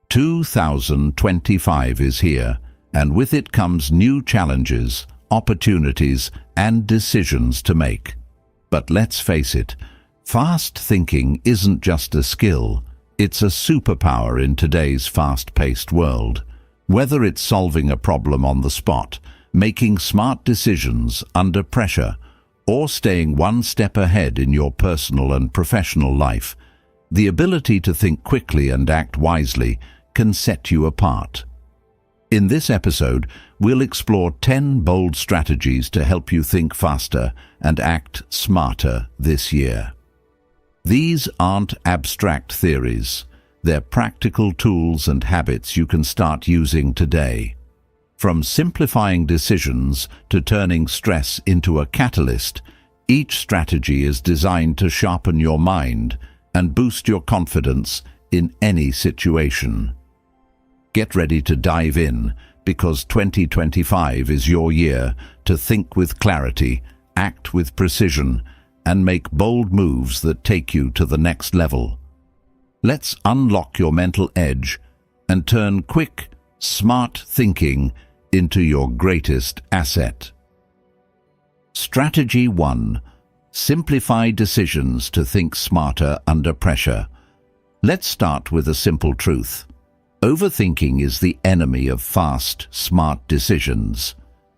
2025 is here, and with it comes new challenges, opportunities, and decisions to make. But let's face it, fast thinking isn't just a skill, it's a superpower in today's fast-paced world. Whether it's solving a problem on the spot, making smart decisions under pressure, or staying one step ahead in your personal and professional life, the ability to think quickly and act wisely can set you apart. In this episode, we'll explore 10 bold strategies to help you think faster and act smarter this year. These aren't abstract theories. They're practical tools and habits you can start using today. From simplifying decisions to turning stress into a catalyst, each strategy is designed to sharpen your mind and boost your confidence in any situation. Get ready to dive in, because 2025 is your year to think with clarity, act with precision, and make bold moves that take you to the next level. Let's unlock your mental edge and turn quick, smart thinking into your greatest asset. Strategy 1. Simplify decisions to think smarter under pressure. Let's start with a simple truth. Overthinking is the enemy of fast, smart decisions.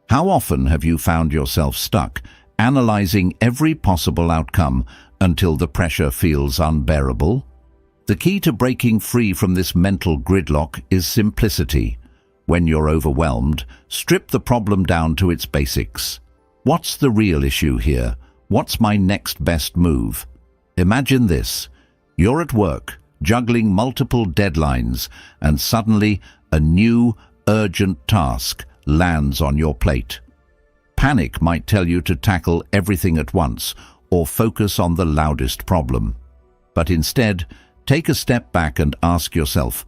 How often have you found yourself stuck, analyzing every possible outcome until the pressure feels unbearable? The key to breaking free from this mental gridlock is simplicity. When you're overwhelmed, strip the problem down to its basics. What's the real issue here? What's my next best move? Imagine this. You're at work, juggling multiple deadlines, and suddenly a new, urgent task lands on your plate. Panic might tell you to tackle everything at once or focus on the loudest problem. But instead, take a step back and ask yourself,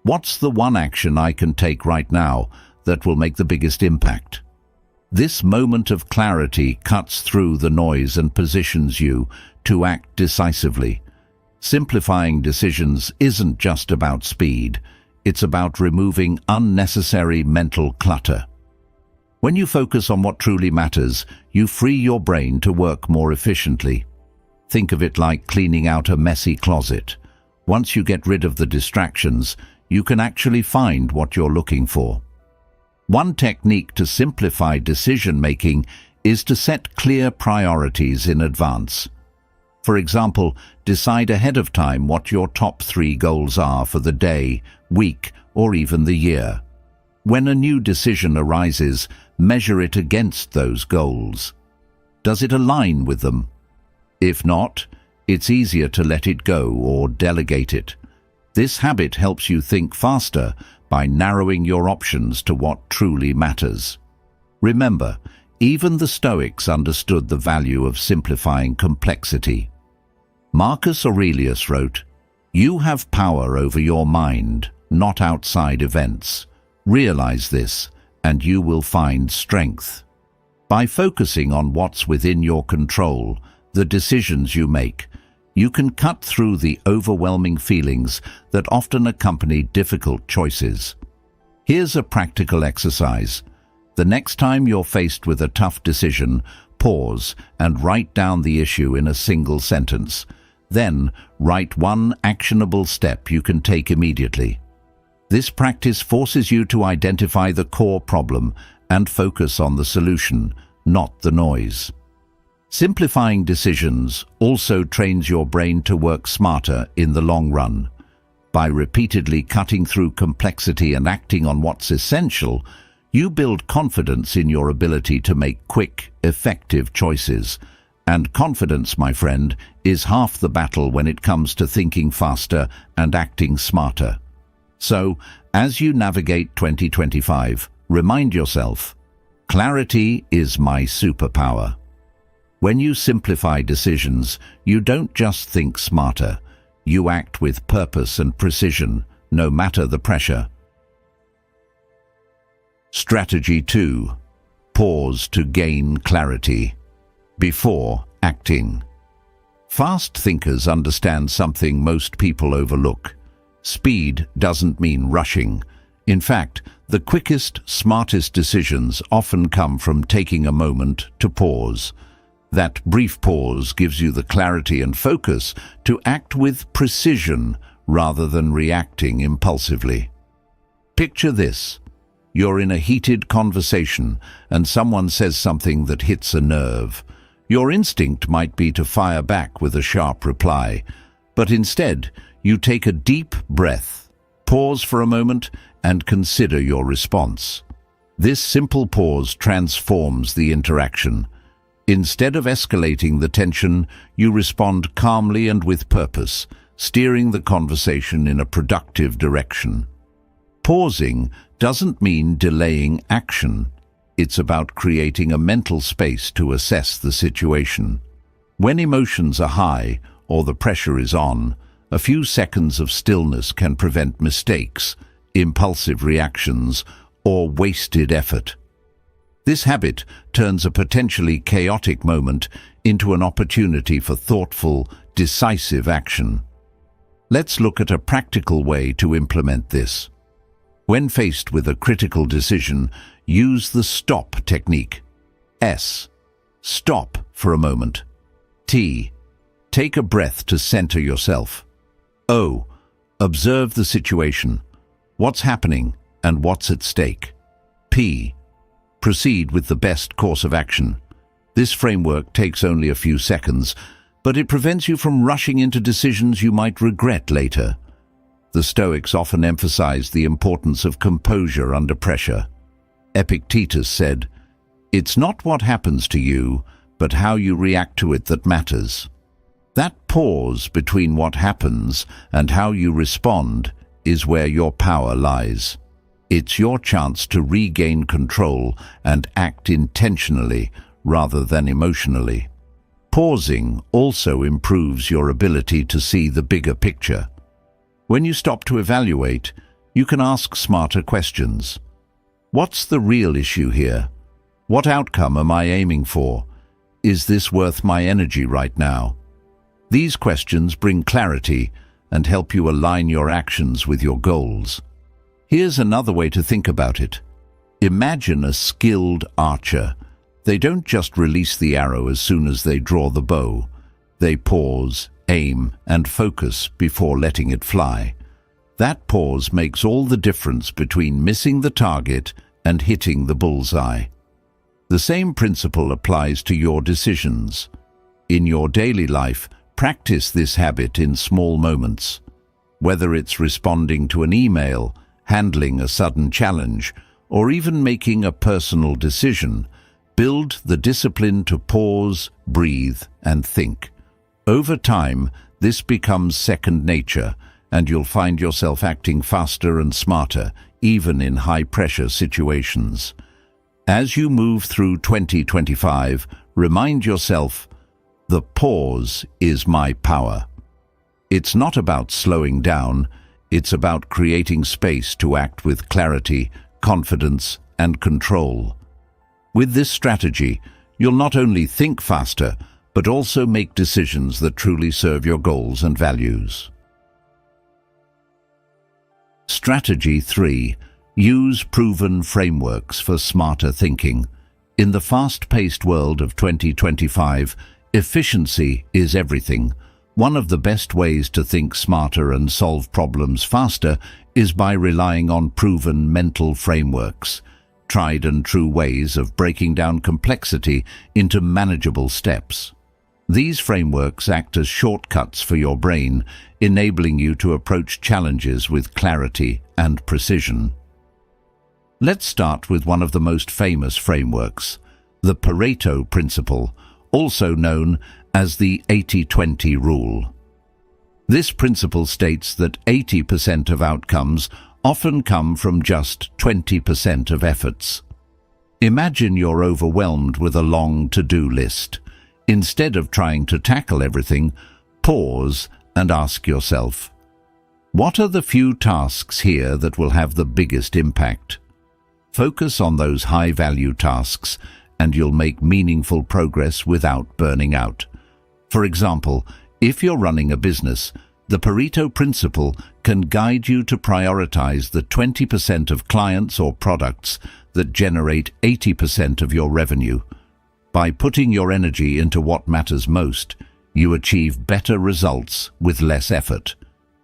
what's the one action I can take right now that will make the biggest impact? This moment of clarity cuts through the noise and positions you to act decisively. Simplifying decisions isn't just about speed, it's about removing unnecessary mental clutter. When you focus on what truly matters, you free your brain to work more efficiently. Think of it like cleaning out a messy closet. Once you get rid of the distractions, you can actually find what you're looking for. One technique to simplify decision-making is to set clear priorities in advance. For example, decide ahead of time what your top 3 goals are for the day, week, or even the year. When a new decision arises, measure it against those goals. Does it align with them? If not, it's easier to let it go or delegate it. This habit helps you think faster by narrowing your options to what truly matters. Remember, even the Stoics understood the value of simplifying complexity. Marcus Aurelius wrote, "You have power over your mind, not outside events. Realize this, and you will find strength." By focusing on what's within your control, the decisions you make, you can cut through the overwhelming feelings that often accompany difficult choices. Here's a practical exercise. The next time you're faced with a tough decision, pause and write down the issue in a single sentence. Then, write one actionable step you can take immediately. This practice forces you to identify the core problem and focus on the solution, not the noise. Simplifying decisions also trains your brain to work smarter in the long run. By repeatedly cutting through complexity and acting on what's essential, you build confidence in your ability to make quick, effective choices. And confidence, my friend, is half the battle when it comes to thinking faster and acting smarter. So, as you navigate 2025, remind yourself, clarity is my superpower. When you simplify decisions, you don't just think smarter, you act with purpose and precision, no matter the pressure. Strategy 2. Pause to gain clarity before acting. Fast thinkers understand something most people overlook. Speed doesn't mean rushing. In fact, the quickest, smartest decisions often come from taking a moment to pause. That brief pause gives you the clarity and focus to act with precision rather than reacting impulsively. Picture this. You're in a heated conversation and someone says something that hits a nerve. Your instinct might be to fire back with a sharp reply, but instead you take a deep breath, pause for a moment, and consider your response. This simple pause transforms the interaction. Instead of escalating the tension, you respond calmly and with purpose, steering the conversation in a productive direction. Pausing doesn't mean delaying action. It's about creating a mental space to assess the situation. When emotions are high or the pressure is on, a few seconds of stillness can prevent mistakes, impulsive reactions, or wasted effort. This habit turns a potentially chaotic moment into an opportunity for thoughtful, decisive action. Let's look at a practical way to implement this. When faced with a critical decision, use the STOP technique. S. Stop for a moment. T. Take a breath to center yourself. O. Observe the situation. What's happening and what's at stake? P. Proceed with the best course of action. This framework takes only a few seconds, but it prevents you from rushing into decisions you might regret later. The Stoics often emphasized the importance of composure under pressure. Epictetus said, "It's not what happens to you, but how you react to it that matters." That pause between what happens and how you respond is where your power lies. It's your chance to regain control and act intentionally rather than emotionally. Pausing also improves your ability to see the bigger picture. When you stop to evaluate, you can ask smarter questions. What's the real issue here? What outcome am I aiming for? Is this worth my energy right now? These questions bring clarity and help you align your actions with your goals. Here's another way to think about it. Imagine a skilled archer. They don't just release the arrow as soon as they draw the bow. They pause, aim, and focus before letting it fly. That pause makes all the difference between missing the target and hitting the bullseye. The same principle applies to your decisions. In your daily life, practice this habit in small moments. Whether it's responding to an email, handling a sudden challenge, or even making a personal decision, build the discipline to pause, breathe, and think. Over time, this becomes second nature, and you'll find yourself acting faster and smarter, even in high-pressure situations. As you move through 2025, remind yourself, the pause is my power. It's not about slowing down, it's about creating space to act with clarity, confidence, and control. With this strategy, you'll not only think faster, but also make decisions that truly serve your goals and values. Strategy 3. Use proven frameworks for smarter thinking. In the fast-paced world of 2025, efficiency is everything. One of the best ways to think smarter and solve problems faster is by relying on proven mental frameworks, tried and true ways of breaking down complexity into manageable steps. These frameworks act as shortcuts for your brain, enabling you to approach challenges with clarity and precision. Let's start with one of the most famous frameworks, the Pareto Principle, also known as the 80-20 rule. This principle states that 80% of outcomes often come from just 20% of efforts. Imagine you're overwhelmed with a long to-do list. Instead of trying to tackle everything, pause and ask yourself, what are the few tasks here that will have the biggest impact? Focus on those high-value tasks and you'll make meaningful progress without burning out. For example, if you're running a business, the Pareto Principle can guide you to prioritize the 20% of clients or products that generate 80% of your revenue. By putting your energy into what matters most, you achieve better results with less effort,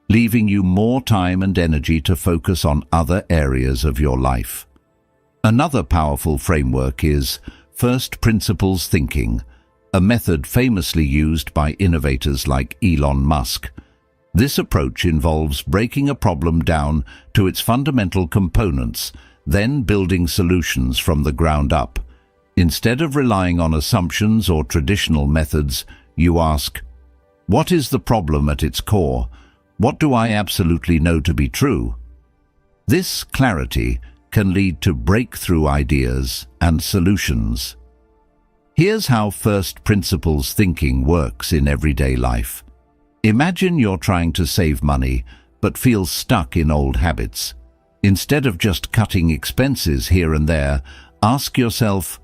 leaving you more time and energy to focus on other areas of your life. Another powerful framework is first principles thinking, a method famously used by innovators like Elon Musk. This approach involves breaking a problem down to its fundamental components, then building solutions from the ground up. Instead of relying on assumptions or traditional methods, you ask, what is the problem at its core? What do I absolutely know to be true? This clarity can lead to breakthrough ideas and solutions. Here's how first principles thinking works in everyday life. Imagine you're trying to save money, but feel stuck in old habits. Instead of just cutting expenses here and there, ask yourself,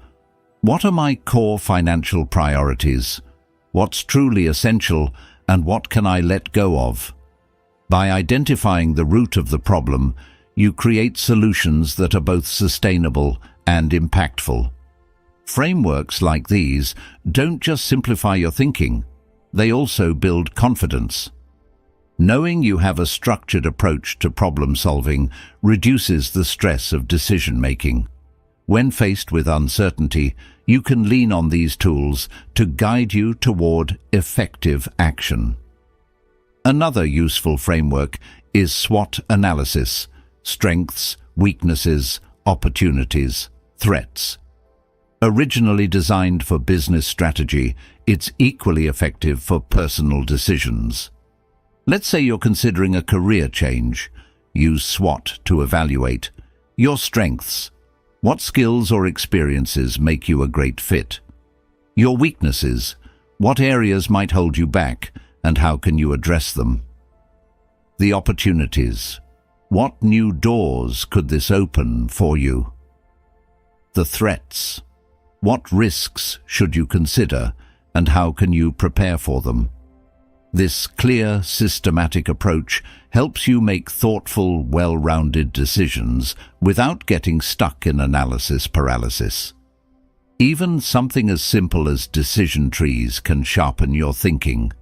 what are my core financial priorities? What's truly essential, and what can I let go of? By identifying the root of the problem, you create solutions that are both sustainable and impactful. Frameworks like these don't just simplify your thinking, they also build confidence. Knowing you have a structured approach to problem solving reduces the stress of decision-making. When faced with uncertainty, you can lean on these tools to guide you toward effective action. Another useful framework is SWOT analysis: strengths, weaknesses, opportunities, threats. Originally designed for business strategy, it's equally effective for personal decisions. Let's say you're considering a career change. Use SWOT to evaluate your strengths. What skills or experiences make you a great fit? Your weaknesses. What areas might hold you back, and how can you address them? The opportunities. What new doors could this open for you? The threats. What risks should you consider, and how can you prepare for them? This clear, systematic approach helps you make thoughtful, well-rounded decisions without getting stuck in analysis paralysis. Even something as simple as decision trees can sharpen your thinking.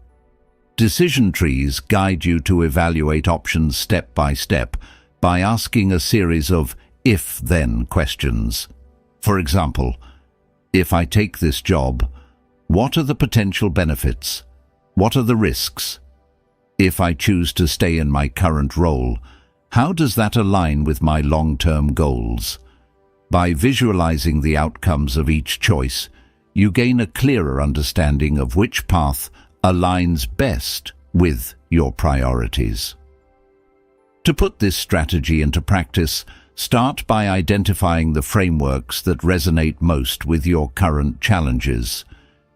Decision trees guide you to evaluate options step by step by asking a series of if-then questions. For example, if I take this job, what are the potential benefits? What are the risks? If I choose to stay in my current role, how does that align with my long-term goals? By visualizing the outcomes of each choice, you gain a clearer understanding of which path aligns best with your priorities. To put this strategy into practice, start by identifying the frameworks that resonate most with your current challenges.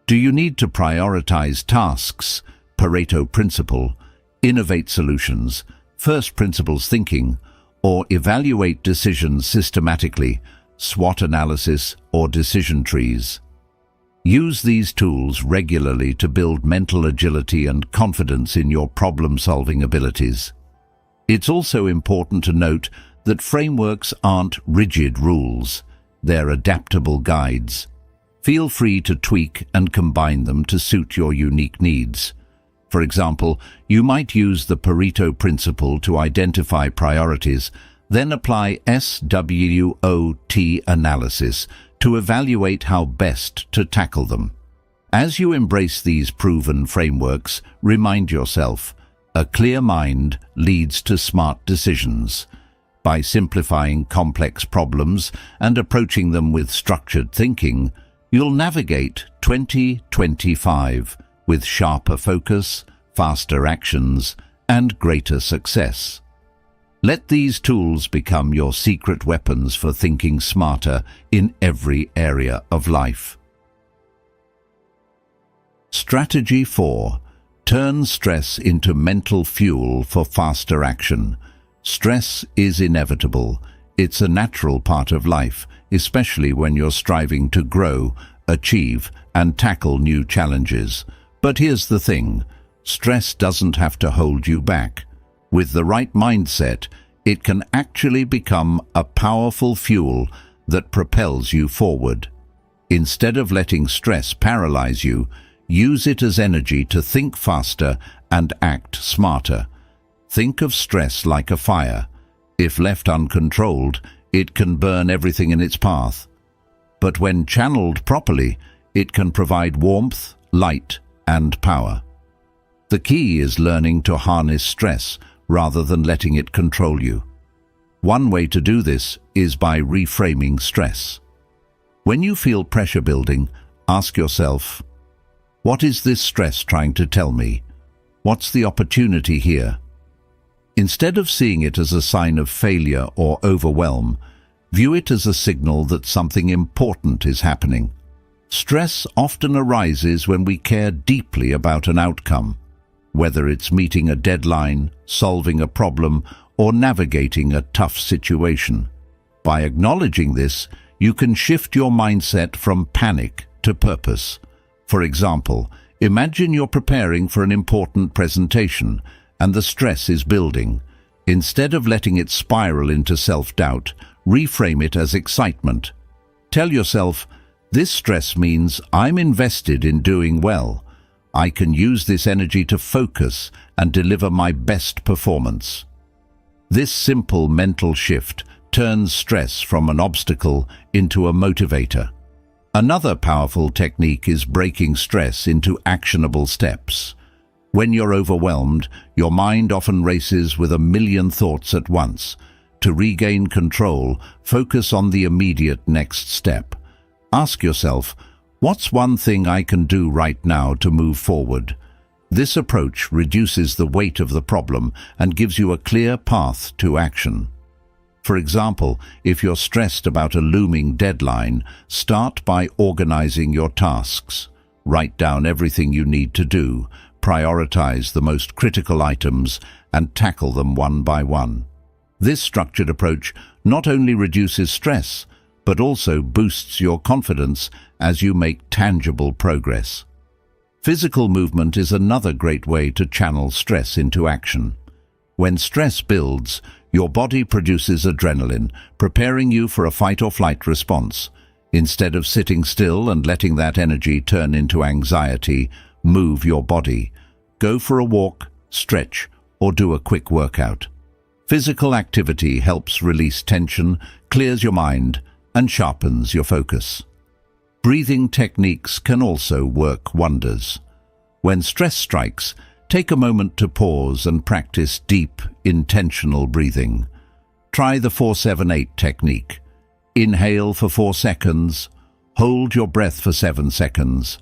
Do you need to prioritize tasks, Pareto principle, innovate solutions, first principles thinking, or evaluate decisions systematically, SWOT analysis or decision trees? Use these tools regularly to build mental agility and confidence in your problem-solving abilities. It's also important to note that frameworks aren't rigid rules, they're adaptable guides. Feel free to tweak and combine them to suit your unique needs. For example, you might use the Pareto principle to identify priorities, then apply SWOT analysis to evaluate how best to tackle them. As you embrace these proven frameworks, remind yourself, a clear mind leads to smart decisions. By simplifying complex problems and approaching them with structured thinking, you'll navigate 2025 with sharper focus, faster actions, and greater success. Let these tools become your secret weapons for thinking smarter in every area of life. Strategy 4. Turn stress into mental fuel for faster action. Stress is inevitable. It's a natural part of life, especially when you're striving to grow, achieve, and tackle new challenges. But here's the thing, stress doesn't have to hold you back. With the right mindset, it can actually become a powerful fuel that propels you forward. Instead of letting stress paralyze you, use it as energy to think faster and act smarter. Think of stress like a fire. If left uncontrolled, it can burn everything in its path. But when channeled properly, it can provide warmth, light, and power. The key is learning to harness stress rather than letting it control you. One way to do this is by reframing stress. When you feel pressure building, ask yourself, what is this stress trying to tell me? What's the opportunity here? Instead of seeing it as a sign of failure or overwhelm, view it as a signal that something important is happening. Stress often arises when we care deeply about an outcome, whether it's meeting a deadline, solving a problem, or navigating a tough situation. By acknowledging this, you can shift your mindset from panic to purpose. For example, imagine you're preparing for an important presentation and the stress is building. Instead of letting it spiral into self-doubt, reframe it as excitement. Tell yourself, this stress means I'm invested in doing well. I can use this energy to focus and deliver my best performance. This simple mental shift turns stress from an obstacle into a motivator. Another powerful technique is breaking stress into actionable steps. When you're overwhelmed, your mind often races with a million thoughts at once. To regain control, focus on the immediate next step. Ask yourself, what's one thing I can do right now to move forward? This approach reduces the weight of the problem and gives you a clear path to action. For example, if you're stressed about a looming deadline, start by organizing your tasks. Write down everything you need to do, prioritize the most critical items, and tackle them one by one. This structured approach not only reduces stress, but also boosts your confidence as you make tangible progress. Physical movement is another great way to channel stress into action. When stress builds, your body produces adrenaline, preparing you for a fight-or-flight response. Instead of sitting still and letting that energy turn into anxiety, move your body. Go for a walk, stretch, or do a quick workout. Physical activity helps release tension, clears your mind, and sharpens your focus. Breathing techniques can also work wonders. When stress strikes, take a moment to pause and practice deep, intentional breathing. Try the 4-7-8 technique. Inhale for 4 seconds, hold your breath for 7 seconds,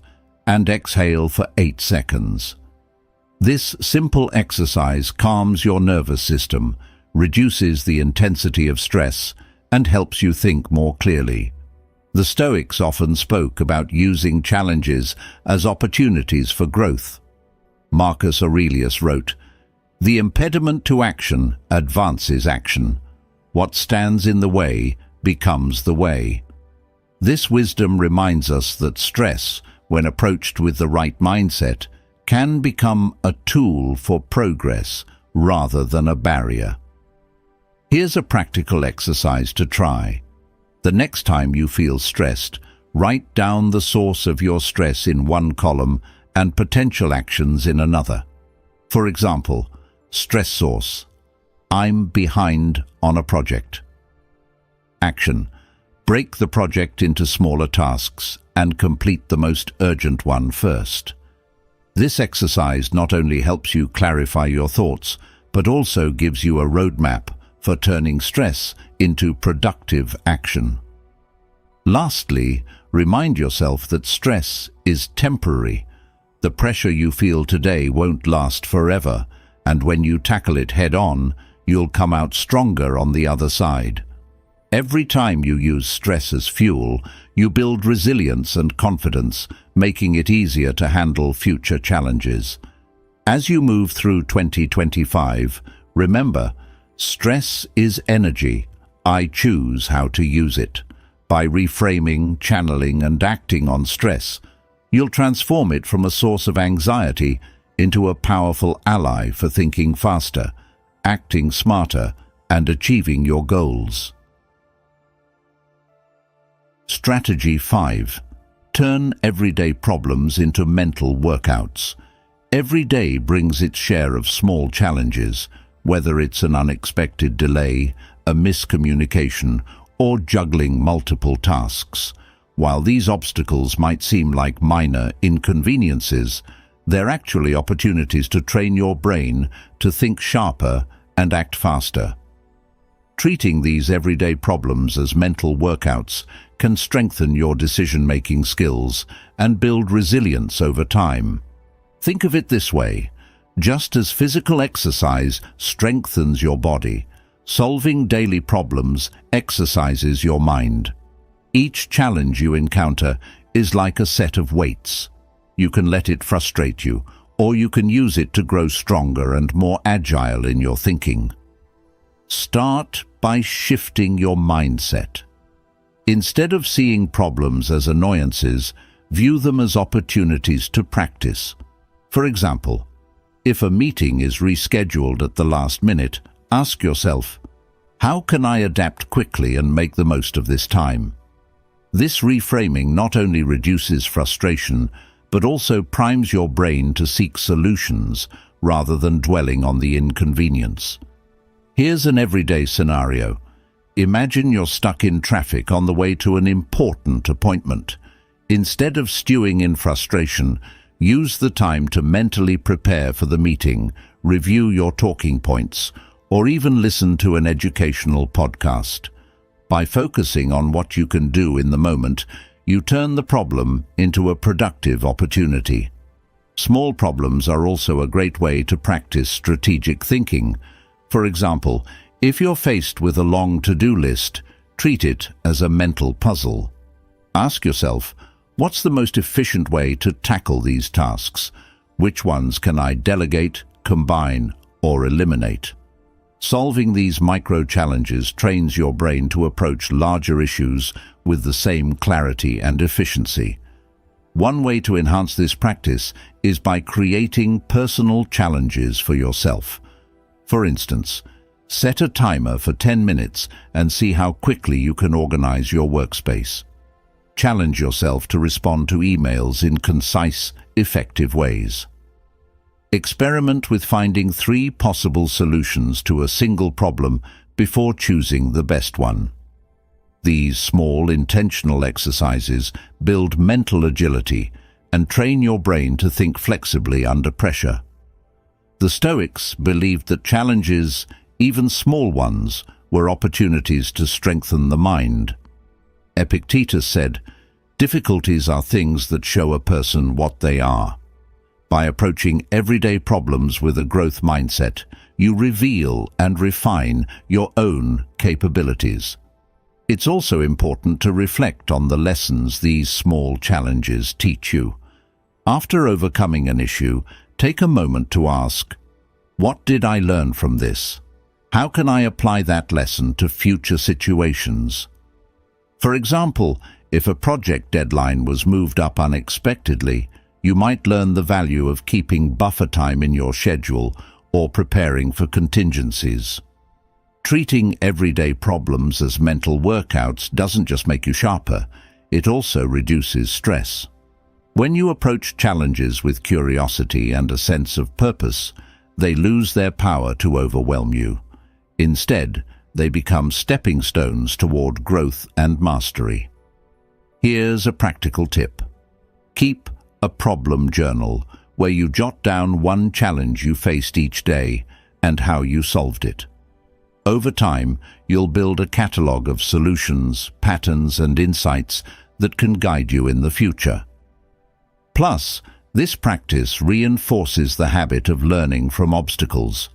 and exhale for 8 seconds. This simple exercise calms your nervous system, reduces the intensity of stress, and helps you think more clearly. The Stoics often spoke about using challenges as opportunities for growth. Marcus Aurelius wrote, "The impediment to action advances action. What stands in the way becomes the way." This wisdom reminds us that stress, when approached with the right mindset, can become a tool for progress rather than a barrier. Here's a practical exercise to try. The next time you feel stressed, write down the source of your stress in one column and potential actions in another. For example, stress source: I'm behind on a project. Action: break the project into smaller tasks and complete the most urgent one first. This exercise not only helps you clarify your thoughts, but also gives you a roadmap for turning stress into productive action. Lastly, remind yourself that stress is temporary. The pressure you feel today won't last forever, and when you tackle it head-on, you'll come out stronger on the other side. Every time you use stress as fuel, you build resilience and confidence, making it easier to handle future challenges. As you move through 2025, remember, stress is energy. I choose how to use it. By reframing, channeling, and acting on stress, you'll transform it from a source of anxiety into a powerful ally for thinking faster, acting smarter, and achieving your goals. Strategy 5. Turn everyday problems into mental workouts. Every day brings its share of small challenges, whether it's an unexpected delay, a miscommunication, or juggling multiple tasks. While these obstacles might seem like minor inconveniences, they're actually opportunities to train your brain to think sharper and act faster. Treating these everyday problems as mental workouts can strengthen your decision-making skills and build resilience over time. Think of it this way: just as physical exercise strengthens your body, solving daily problems exercises your mind. Each challenge you encounter is like a set of weights. You can let it frustrate you, or you can use it to grow stronger and more agile in your thinking. Start by shifting your mindset. Instead of seeing problems as annoyances, view them as opportunities to practice. For example, if a meeting is rescheduled at the last minute, ask yourself, how can I adapt quickly and make the most of this time? This reframing not only reduces frustration, but also primes your brain to seek solutions rather than dwelling on the inconvenience. Here's an everyday scenario. Imagine you're stuck in traffic on the way to an important appointment. Instead of stewing in frustration, use the time to mentally prepare for the meeting, review your talking points, or even listen to an educational podcast. By focusing on what you can do in the moment, you turn the problem into a productive opportunity. Small problems are also a great way to practice strategic thinking. For example, if you're faced with a long to-do list, treat it as a mental puzzle. Ask yourself, what's the most efficient way to tackle these tasks? Which ones can I delegate, combine, or eliminate? Solving these micro-challenges trains your brain to approach larger issues with the same clarity and efficiency. One way to enhance this practice is by creating personal challenges for yourself. For instance, set a timer for 10 minutes and see how quickly you can organize your workspace. Challenge yourself to respond to emails in concise, effective ways. Experiment with finding 3 possible solutions to a single problem before choosing the best one. These small, intentional exercises build mental agility and train your brain to think flexibly under pressure. The Stoics believed that challenges, even small ones, were opportunities to strengthen the mind. Epictetus said, "Difficulties are things that show a person what they are." By approaching everyday problems with a growth mindset, you reveal and refine your own capabilities. It's also important to reflect on the lessons these small challenges teach you. After overcoming an issue, take a moment to ask, what did I learn from this? How can I apply that lesson to future situations? For example, if a project deadline was moved up unexpectedly, you might learn the value of keeping buffer time in your schedule or preparing for contingencies. Treating everyday problems as mental workouts doesn't just make you sharper, it also reduces stress. When you approach challenges with curiosity and a sense of purpose, they lose their power to overwhelm you. Instead, they become stepping stones toward growth and mastery. Here's a practical tip. Keep a problem journal where you jot down one challenge you faced each day and how you solved it. Over time, you'll build a catalog of solutions, patterns, and insights that can guide you in the future. Plus, this practice reinforces the habit of learning from obstacles.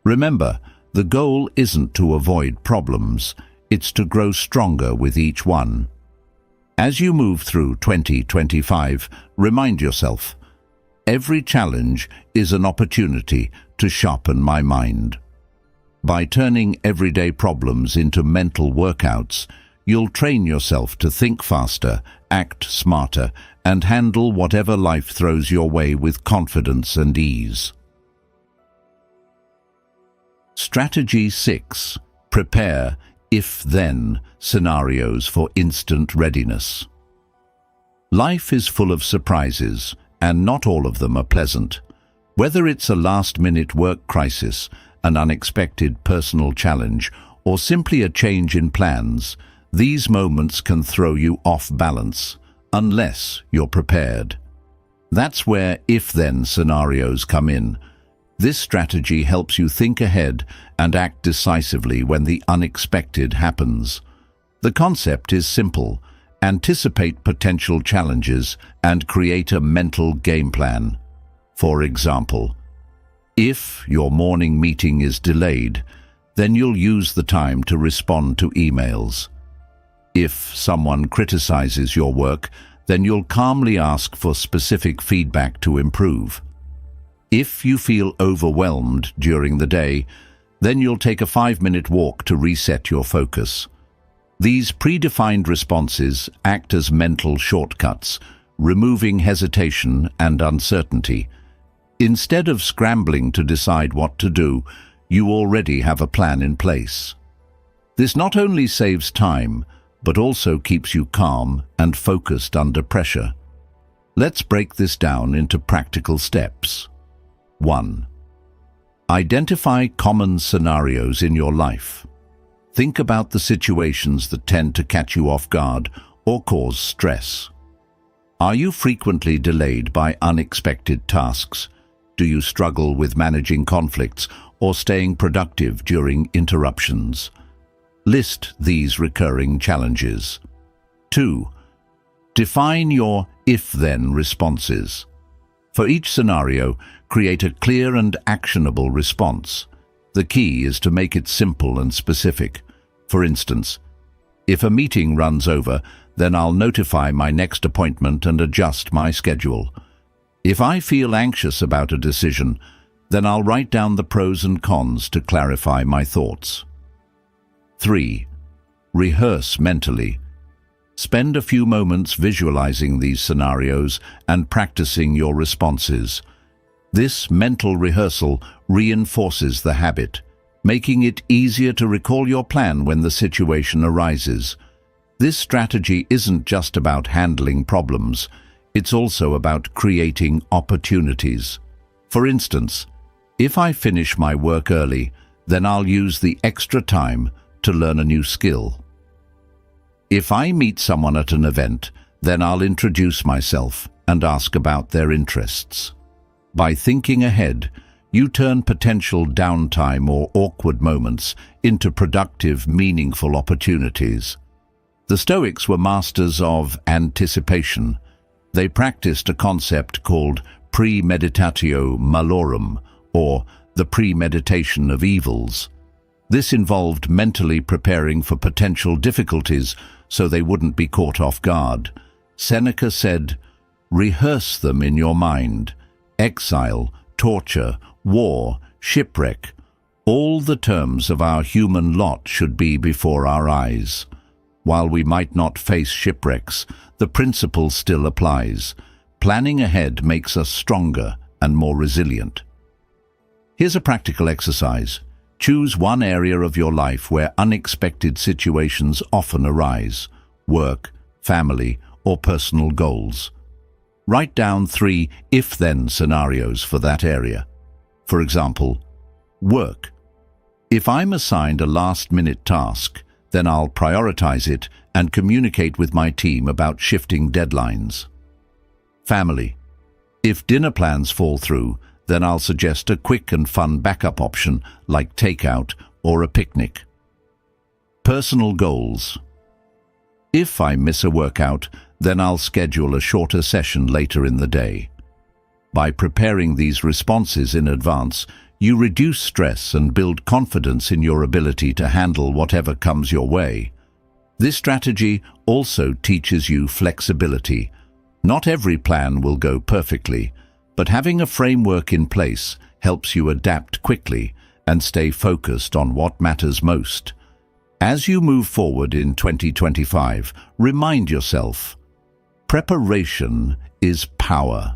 Remember, the goal isn't to avoid problems, it's to grow stronger with each one. As you move through 2025, remind yourself, every challenge is an opportunity to sharpen my mind. By turning everyday problems into mental workouts, you'll train yourself to think faster, act smarter, and handle whatever life throws your way with confidence and ease. Strategy 6. Prepare if-then scenarios for instant readiness. Life is full of surprises, and not all of them are pleasant. Whether it's a last-minute work crisis, an unexpected personal challenge, or simply a change in plans, these moments can throw you off balance, unless you're prepared. That's where if-then scenarios come in. This strategy helps you think ahead and act decisively when the unexpected happens. The concept is simple. Anticipate potential challenges and create a mental game plan. For example, if your morning meeting is delayed, then you'll use the time to respond to emails. If someone criticizes your work, then you'll calmly ask for specific feedback to improve. If you feel overwhelmed during the day, then you'll take a 5-minute walk to reset your focus. These predefined responses act as mental shortcuts, removing hesitation and uncertainty. Instead of scrambling to decide what to do, you already have a plan in place. This not only saves time, but also keeps you calm and focused under pressure. Let's break this down into practical steps. 1. Identify common scenarios in your life. Think about the situations that tend to catch you off guard or cause stress. Are you frequently delayed by unexpected tasks? Do you struggle with managing conflicts or staying productive during interruptions? List these recurring challenges. 2. Define your if-then responses. For each scenario, create a clear and actionable response. The key is to make it simple and specific. For instance, if a meeting runs over, then I'll notify my next appointment and adjust my schedule. If I feel anxious about a decision, then I'll write down the pros and cons to clarify my thoughts. 3. Rehearse mentally. Spend a few moments visualizing these scenarios and practicing your responses. This mental rehearsal reinforces the habit, making it easier to recall your plan when the situation arises. This strategy isn't just about handling problems, it's also about creating opportunities. For instance, if I finish my work early, then I'll use the extra time to learn a new skill. If I meet someone at an event, then I'll introduce myself and ask about their interests. By thinking ahead, you turn potential downtime or awkward moments into productive, meaningful opportunities. The Stoics were masters of anticipation. They practiced a concept called premeditatio malorum, or the premeditation of evils. This involved mentally preparing for potential difficulties so they wouldn't be caught off guard. Seneca said, "Rehearse them in your mind. Exile, torture, war, shipwreck, all the terms of our human lot should be before our eyes." While we might not face shipwrecks, the principle still applies. Planning ahead makes us stronger and more resilient. Here's a practical exercise. Choose one area of your life where unexpected situations often arise: work, family, or personal goals. Write down 3 if-then scenarios for that area. For example, work. If I'm assigned a last-minute task, then I'll prioritize it and communicate with my team about shifting deadlines. Family. If dinner plans fall through, then I'll suggest a quick and fun backup option like takeout or a picnic. Personal goals. If I miss a workout, then I'll schedule a shorter session later in the day. By preparing these responses in advance, you reduce stress and build confidence in your ability to handle whatever comes your way. This strategy also teaches you flexibility. Not every plan will go perfectly, but having a framework in place helps you adapt quickly and stay focused on what matters most. As you move forward in 2025, remind yourself, preparation is power.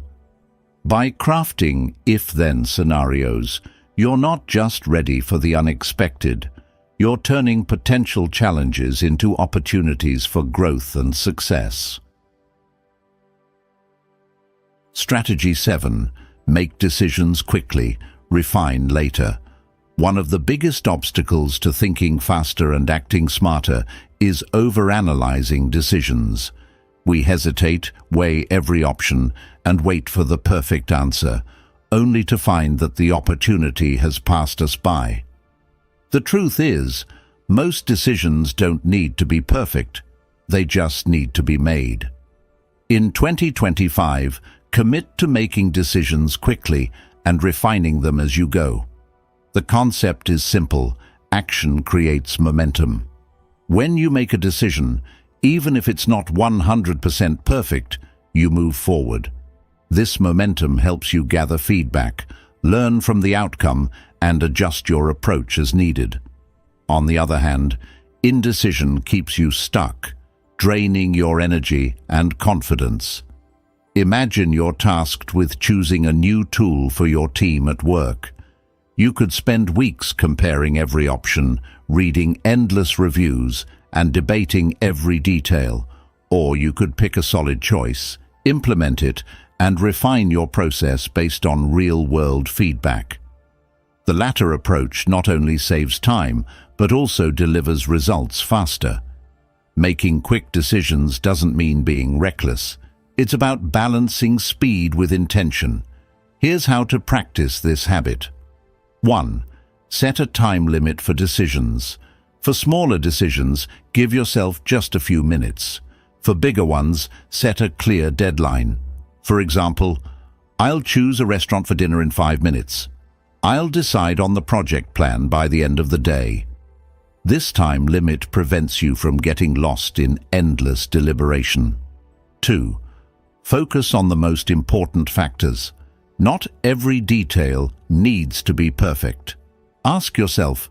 By crafting if-then scenarios, You're not just ready for the unexpected. You're turning potential challenges into opportunities for growth and success. Strategy 7. Make decisions quickly, refine later. One of the biggest obstacles to thinking faster and acting smarter is overanalyzing decisions. We hesitate, weigh every option, and wait for the perfect answer, only to find that the opportunity has passed us by. The truth is, most decisions don't need to be perfect. They just need to be made. In 2025, commit to making decisions quickly and refining them as you go. The concept is simple. Action creates momentum. When you make a decision, even if it's not 100% perfect, you move forward. This momentum helps you gather feedback, learn from the outcome, and adjust your approach as needed. On the other hand, indecision keeps you stuck, draining your energy and confidence. Imagine you're tasked with choosing a new tool for your team at work. You could spend weeks comparing every option, reading endless reviews, and debating every detail. Or you could pick a solid choice, implement it, and refine your process based on real-world feedback. The latter approach not only saves time, but also delivers results faster. Making quick decisions doesn't mean being reckless. It's about balancing speed with intention. Here's how to practice this habit. 1. Set a time limit for decisions. For smaller decisions, give yourself just a few minutes. For bigger ones, set a clear deadline. For example, I'll choose a restaurant for dinner in 5 minutes. I'll decide on the project plan by the end of the day. This time limit prevents you from getting lost in endless deliberation. 2. Focus on the most important factors. Not every detail needs to be perfect. Ask yourself,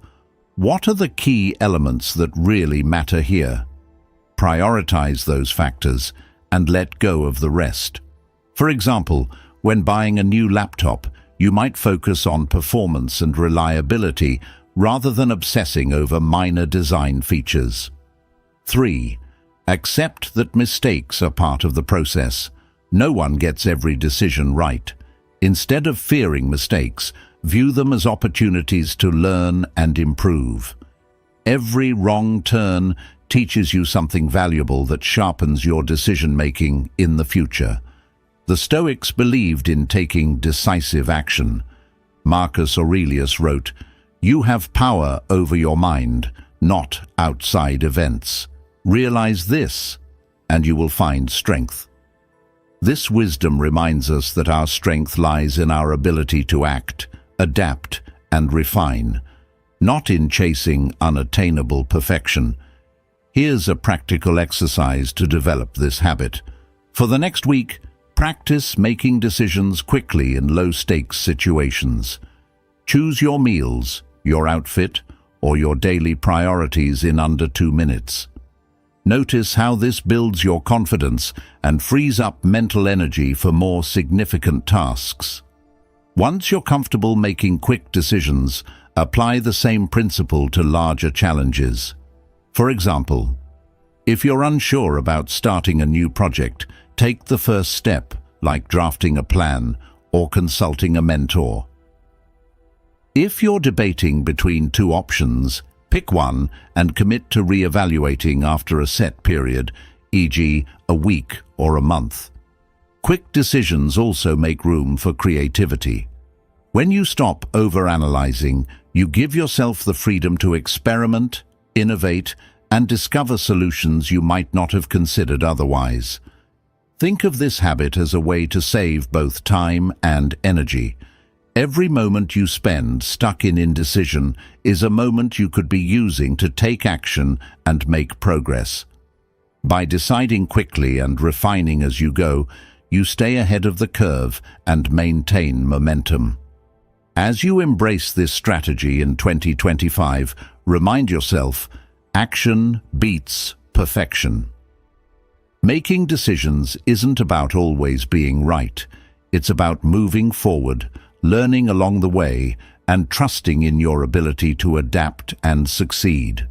what are the key elements that really matter here? Prioritize those factors and let go of the rest. For example, when buying a new laptop, you might focus on performance and reliability rather than obsessing over minor design features. 3. Accept that mistakes are part of the process. No one gets every decision right. Instead of fearing mistakes, view them as opportunities to learn and improve. Every wrong turn teaches you something valuable that sharpens your decision-making in the future. The Stoics believed in taking decisive action. Marcus Aurelius wrote, "You have power over your mind, not outside events. Realize this, and you will find strength." This wisdom reminds us that our strength lies in our ability to act, adapt, and refine, not in chasing unattainable perfection. Here's a practical exercise to develop this habit. For the next week, practice making decisions quickly in low-stakes situations. Choose your meals, your outfit, or your daily priorities in under 2 minutes. Notice how this builds your confidence and frees up mental energy for more significant tasks. Once you're comfortable making quick decisions, apply the same principle to larger challenges. For example, if you're unsure about starting a new project, take the first step, like drafting a plan or consulting a mentor. If you're debating between 2 options, pick one and commit to re-evaluating after a set period, e.g., a week or a month. Quick decisions also make room for creativity. When you stop overanalyzing, you give yourself the freedom to experiment, innovate, and discover solutions you might not have considered otherwise. Think of this habit as a way to save both time and energy. Every moment you spend stuck in indecision is a moment you could be using to take action and make progress. By deciding quickly and refining as you go, you stay ahead of the curve and maintain momentum. As you embrace this strategy in 2025, remind yourself, action beats perfection. Making decisions isn't about always being right. It's about moving forward, learning along the way, and trusting in your ability to adapt and succeed.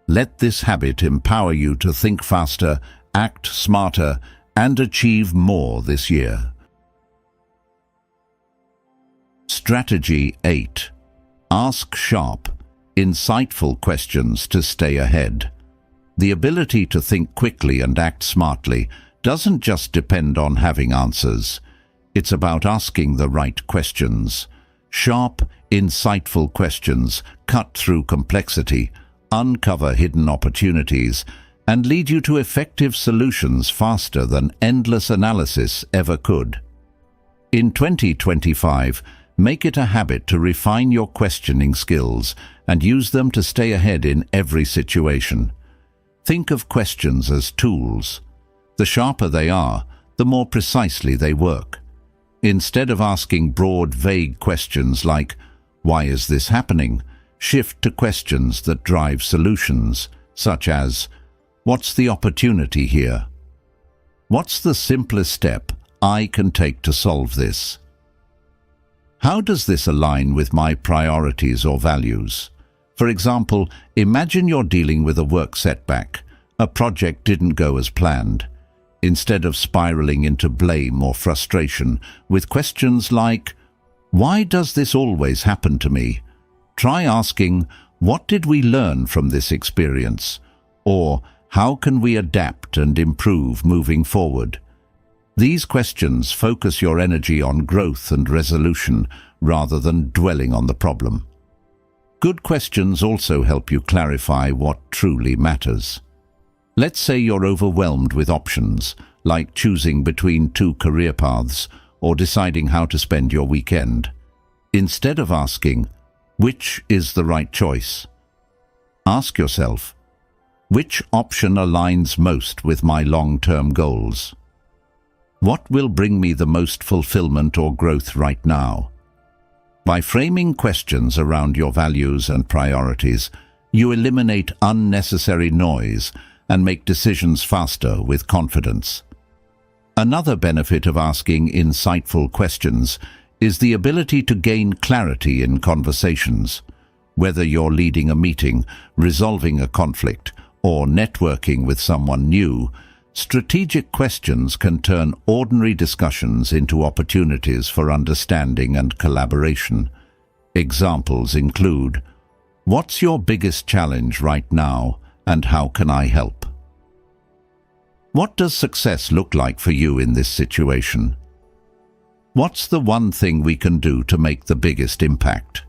Let this habit empower you to think faster, act smarter, and achieve more this year. Strategy 8. Ask sharp, insightful questions to stay ahead. The ability to think quickly and act smartly doesn't just depend on having answers. It's about asking the right questions. Sharp, insightful questions cut through complexity, uncover hidden opportunities, and lead you to effective solutions faster than endless analysis ever could. In 2025, make it a habit to refine your questioning skills and use them to stay ahead in every situation. Think of questions as tools. The sharper they are, the more precisely they work. Instead of asking broad, vague questions like, "Why is this happening?" shift to questions that drive solutions, such as, "What's the opportunity here? What's the simplest step I can take to solve this? How does this align with my priorities or values?" For example, imagine you're dealing with a work setback. A project didn't go as planned. Instead of spiraling into blame or frustration with questions like, "Why does this always happen to me?" try asking, "What did we learn from this experience?" or "How can we adapt and improve moving forward?" These questions focus your energy on growth and resolution rather than dwelling on the problem. Good questions also help you clarify what truly matters. Let's say you're overwhelmed with options, like choosing between two career paths or deciding how to spend your weekend. Instead of asking, "Which is the right choice?" ask yourself, "Which option aligns most with my long-term goals? What will bring me the most fulfillment or growth right now?" By framing questions around your values and priorities, you eliminate unnecessary noise and make decisions faster with confidence. Another benefit of asking insightful questions is the ability to gain clarity in conversations. Whether you're leading a meeting, resolving a conflict, or networking with someone new, strategic questions can turn ordinary discussions into opportunities for understanding and collaboration. Examples include, "What's your biggest challenge right now, and how can I help? What does success look like for you in this situation? What's the one thing we can do to make the biggest impact?"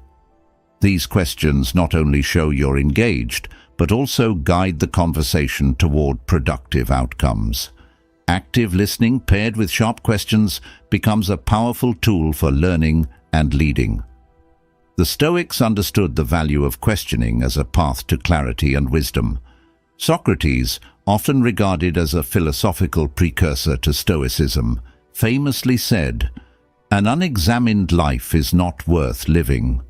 These questions not only show you're engaged, but also guide the conversation toward productive outcomes. Active listening paired with sharp questions becomes a powerful tool for learning and leading. The Stoics understood the value of questioning as a path to clarity and wisdom. Socrates, often regarded as a philosophical precursor to Stoicism, famously said, "An unexamined life is not worth living."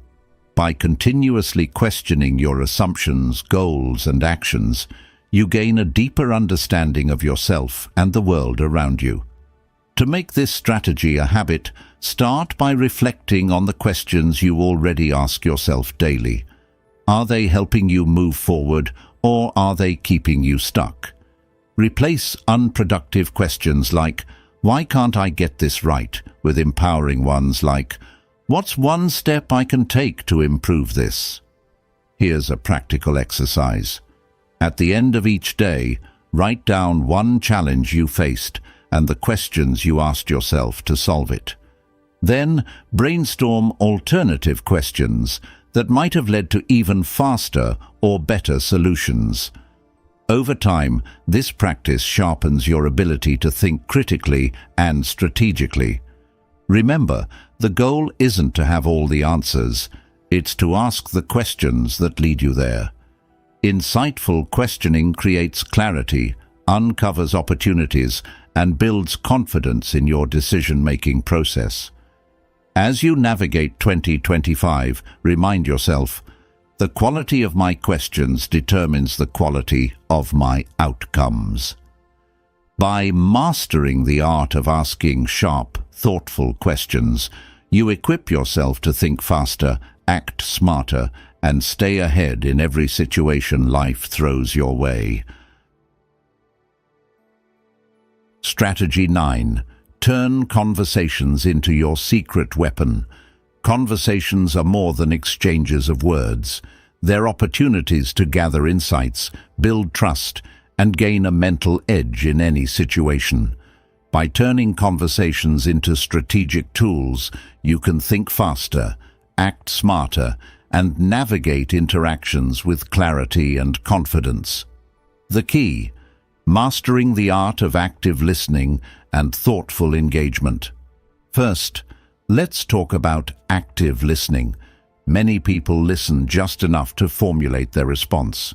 By continuously questioning your assumptions, goals, and actions, you gain a deeper understanding of yourself and the world around you. To make this strategy a habit, start by reflecting on the questions you already ask yourself daily. Are they helping you move forward, or are they keeping you stuck? Replace unproductive questions like, "Why can't I get this right?" with empowering ones like, "What's one step I can take to improve this?" Here's a practical exercise. At the end of each day, write down one challenge you faced and the questions you asked yourself to solve it. Then brainstorm alternative questions that might have led to even faster or better solutions. Over time, this practice sharpens your ability to think critically and strategically. Remember, the goal isn't to have all the answers, it's to ask the questions that lead you there. Insightful questioning creates clarity, uncovers opportunities, and builds confidence in your decision-making process. As you navigate 2025, remind yourself, the quality of my questions determines the quality of my outcomes. By mastering the art of asking sharp, thoughtful questions, you equip yourself to think faster, act smarter, and stay ahead in every situation life throws your way. Strategy 9. Turn conversations into your secret weapon. Conversations are more than exchanges of words. They're opportunities to gather insights, build trust, and gain a mental edge in any situation. By turning conversations into strategic tools, you can think faster, act smarter, and navigate interactions with clarity and confidence. The key: mastering the art of active listening and thoughtful engagement. First, let's talk about active listening. Many people listen just enough to formulate their response.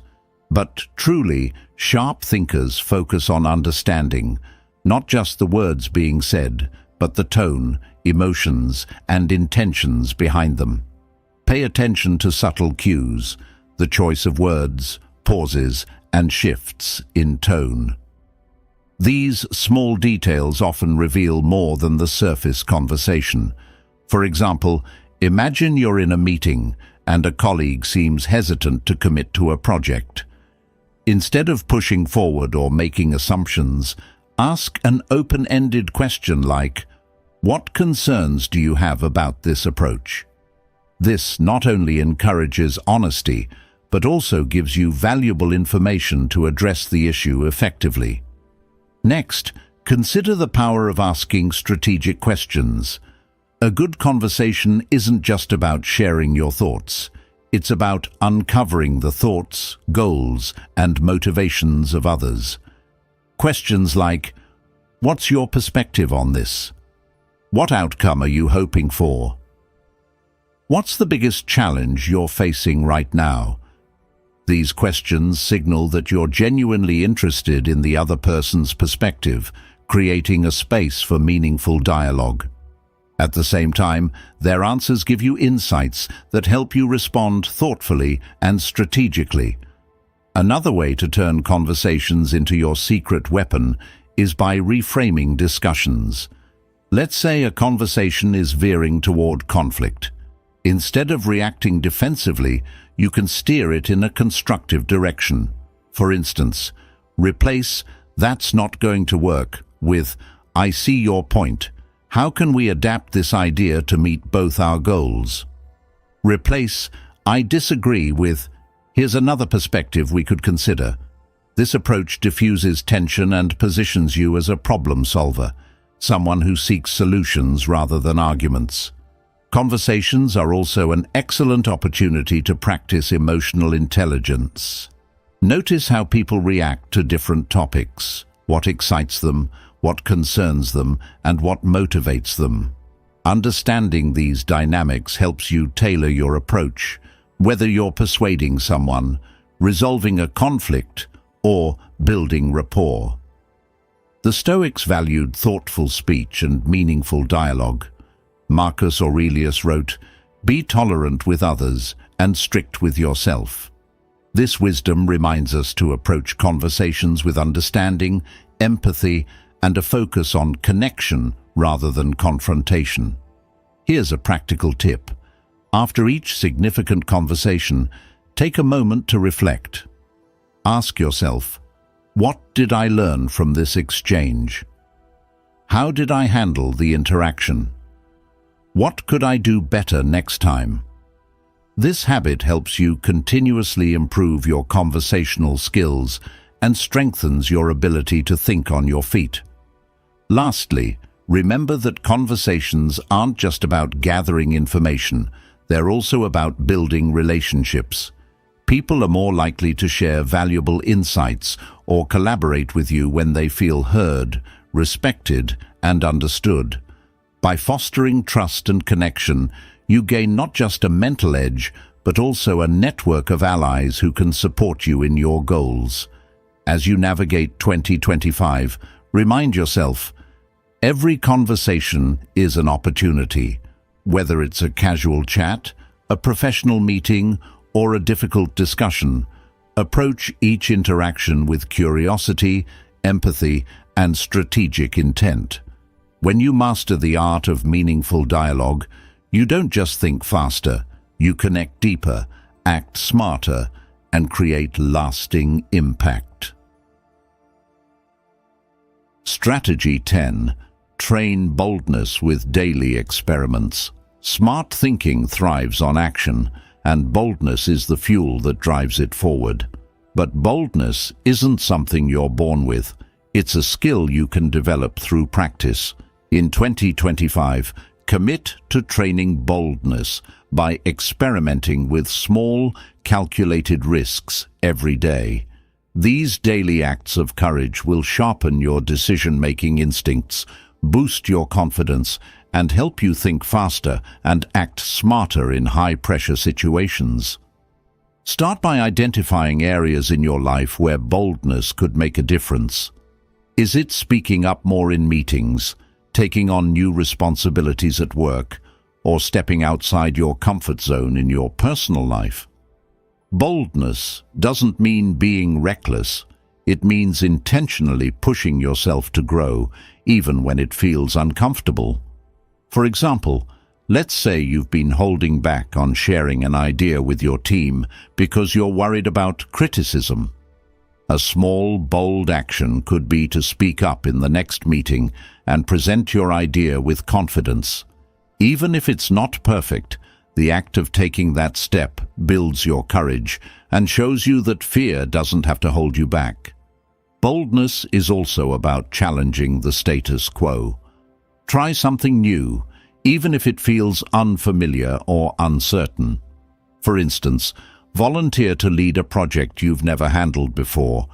But truly, sharp thinkers focus on understanding, not just the words being said, but the tone, emotions, and intentions behind them. Pay attention to subtle cues, the choice of words, pauses, and shifts in tone. These small details often reveal more than the surface conversation. For example, imagine you're in a meeting and a colleague seems hesitant to commit to a project. Instead of pushing forward or making assumptions, ask an open-ended question like, "What concerns do you have about this approach?" This not only encourages honesty, but also gives you valuable information to address the issue effectively. Next, consider the power of asking strategic questions. A good conversation isn't just about sharing your thoughts. It's about uncovering the thoughts, goals, and motivations of others. Questions like, "What's your perspective on this? What outcome are you hoping for? What's the biggest challenge you're facing right now?" These questions signal that you're genuinely interested in the other person's perspective, creating a space for meaningful dialogue. At the same time, their answers give you insights that help you respond thoughtfully and strategically. Another way to turn conversations into your secret weapon is by reframing discussions. Let's say a conversation is veering toward conflict. Instead of reacting defensively, you can steer it in a constructive direction. For instance, replace "that's not going to work" with "I see your point. How can we adapt this idea to meet both our goals?" Replace "I disagree" with "here's another perspective we could consider." This approach diffuses tension and positions you as a problem solver, someone who seeks solutions rather than arguments. Conversations are also an excellent opportunity to practice emotional intelligence. Notice how people react to different topics, what excites them, what concerns them, and what motivates them. Understanding these dynamics helps you tailor your approach, whether you're persuading someone, resolving a conflict, or building rapport. The Stoics valued thoughtful speech and meaningful dialogue. Marcus Aurelius wrote, "Be tolerant with others and strict with yourself." This wisdom reminds us to approach conversations with understanding, empathy, and a focus on connection rather than confrontation. Here's a practical tip. After each significant conversation, take a moment to reflect. Ask yourself, what did I learn from this exchange? How did I handle the interaction? What could I do better next time? This habit helps you continuously improve your conversational skills and strengthens your ability to think on your feet. Lastly, remember that conversations aren't just about gathering information, they're also about building relationships. People are more likely to share valuable insights or collaborate with you when they feel heard, respected, and understood. By fostering trust and connection, you gain not just a mental edge, but also a network of allies who can support you in your goals. As you navigate 2025, remind yourself, every conversation is an opportunity. Whether it's a casual chat, a professional meeting, or a difficult discussion, approach each interaction with curiosity, empathy, and strategic intent. When you master the art of meaningful dialogue, you don't just think faster, You connect deeper, act smarter, and create lasting impact. Strategy 10. Train boldness with daily experiments. Smart thinking thrives on action, and boldness is the fuel that drives it forward. But boldness isn't something you're born with. It's a skill you can develop through practice. In 2025, commit to training boldness by experimenting with small, calculated risks every day. These daily acts of courage will sharpen your decision-making instincts, boost your confidence, and help you think faster and act smarter in high-pressure situations. Start by identifying areas in your life where boldness could make a difference. Is it speaking up more in meetings, taking on new responsibilities at work, or stepping outside your comfort zone in your personal life? Boldness doesn't mean being reckless. It means intentionally pushing yourself to grow, even when it feels uncomfortable. For example, let's say you've been holding back on sharing an idea with your team because you're worried about criticism. A small, bold action could be to speak up in the next meeting and present your idea with confidence. Even if it's not perfect, the act of taking that step builds your courage and shows you that fear doesn't have to hold you back. Boldness is also about challenging the status quo. Try something new, even if it feels unfamiliar or uncertain. For instance, volunteer to lead a project you've never handled before.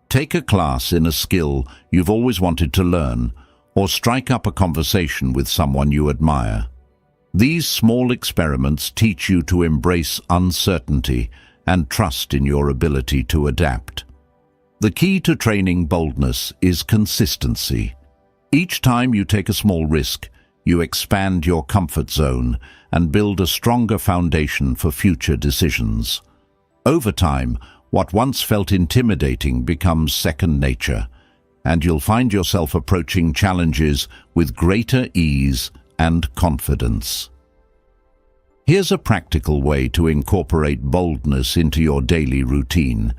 Take a class in a skill you've always wanted to learn, or strike up a conversation with someone you admire. These small experiments teach you to embrace uncertainty and trust in your ability to adapt. The key to training boldness is consistency. Each time you take a small risk, you expand your comfort zone and build a stronger foundation for future decisions. Over time, what once felt intimidating becomes second nature, and you'll find yourself approaching challenges with greater ease and confidence. Here's a practical way to incorporate boldness into your daily routine.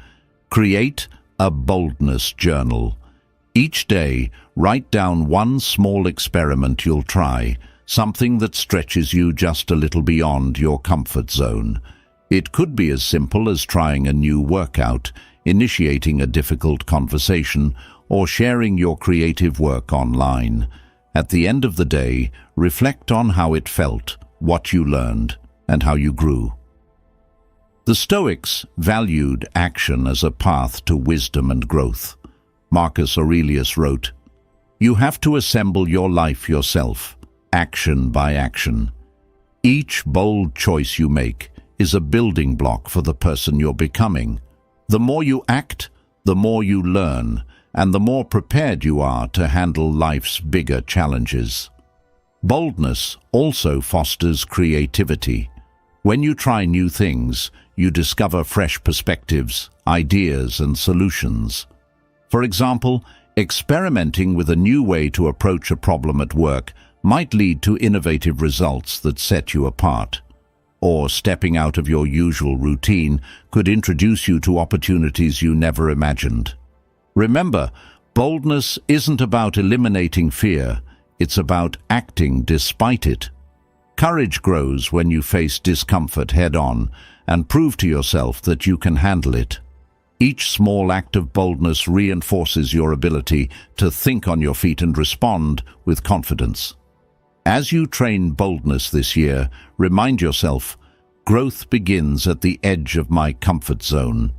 Create a boldness journal. Each day, write down one small experiment you'll try, something that stretches you just a little beyond your comfort zone. It could be as simple as trying a new workout, initiating a difficult conversation, or sharing your creative work online. At the end of the day, reflect on how it felt, what you learned, and how you grew. The Stoics valued action as a path to wisdom and growth. Marcus Aurelius wrote, "You have to assemble your life yourself, action by action. Each bold choice you make is a building block for the person you're becoming. The more you act, the more you learn, and the more prepared you are to handle life's bigger challenges." Boldness also fosters creativity. When you try new things, you discover fresh perspectives, ideas, and solutions. For example, experimenting with a new way to approach a problem at work might lead to innovative results that set you apart. Or stepping out of your usual routine could introduce you to opportunities you never imagined. Remember, boldness isn't about eliminating fear, it's about acting despite it. Courage grows when you face discomfort head-on and prove to yourself that you can handle it. Each small act of boldness reinforces your ability to think on your feet and respond with confidence. As you train boldness this year, remind yourself, growth begins at the edge of my comfort zone.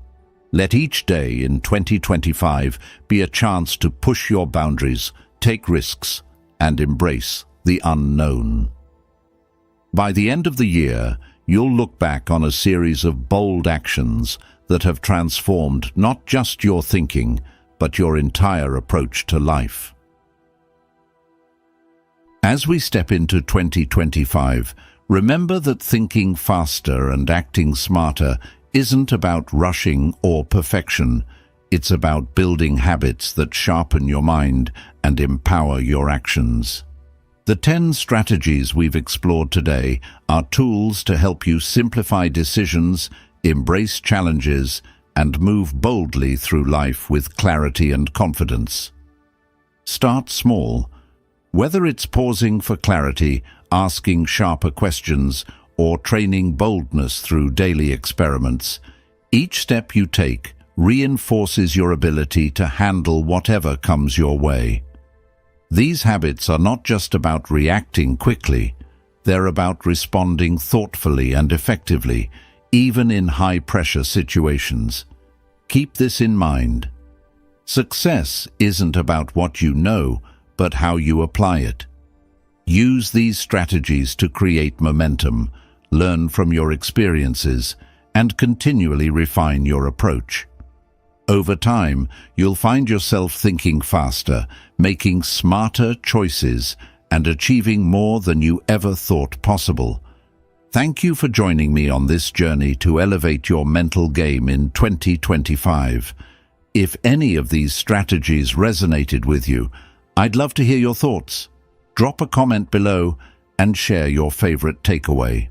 Let each day in 2025 be a chance to push your boundaries, take risks, and embrace the unknown. By the end of the year, you'll look back on a series of bold actions that have transformed not just your thinking, but your entire approach to life. As we step into 2025, remember that thinking faster and acting smarter isn't about rushing or perfection. It's about building habits that sharpen your mind and empower your actions. The 10 strategies we've explored today are tools to help you simplify decisions, embrace challenges, and move boldly through life with clarity and confidence. Start small. Whether it's pausing for clarity, asking sharper questions, or training boldness through daily experiments, each step you take reinforces your ability to handle whatever comes your way. These habits are not just about reacting quickly, they're about responding thoughtfully and effectively, even in high-pressure situations. Keep this in mind. Success isn't about what you know, but how you apply it. Use these strategies to create momentum, learn from your experiences, and continually refine your approach. Over time, you'll find yourself thinking faster, making smarter choices, and achieving more than you ever thought possible. Thank you for joining me on this journey to elevate your mental game in 2025. If any of these strategies resonated with you, I'd love to hear your thoughts. Drop a comment below and share your favorite takeaway.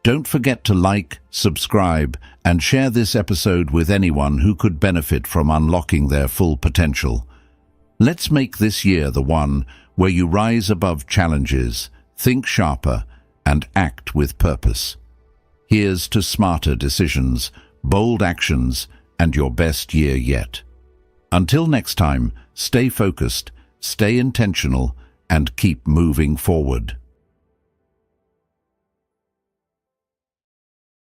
Don't forget to like, subscribe, and share this episode with anyone who could benefit from unlocking their full potential. Let's make this year the one where you rise above challenges, think sharper, and act with purpose. Here's to smarter decisions, bold actions, and your best year yet. Until next time, stay focused, stay intentional, and keep moving forward.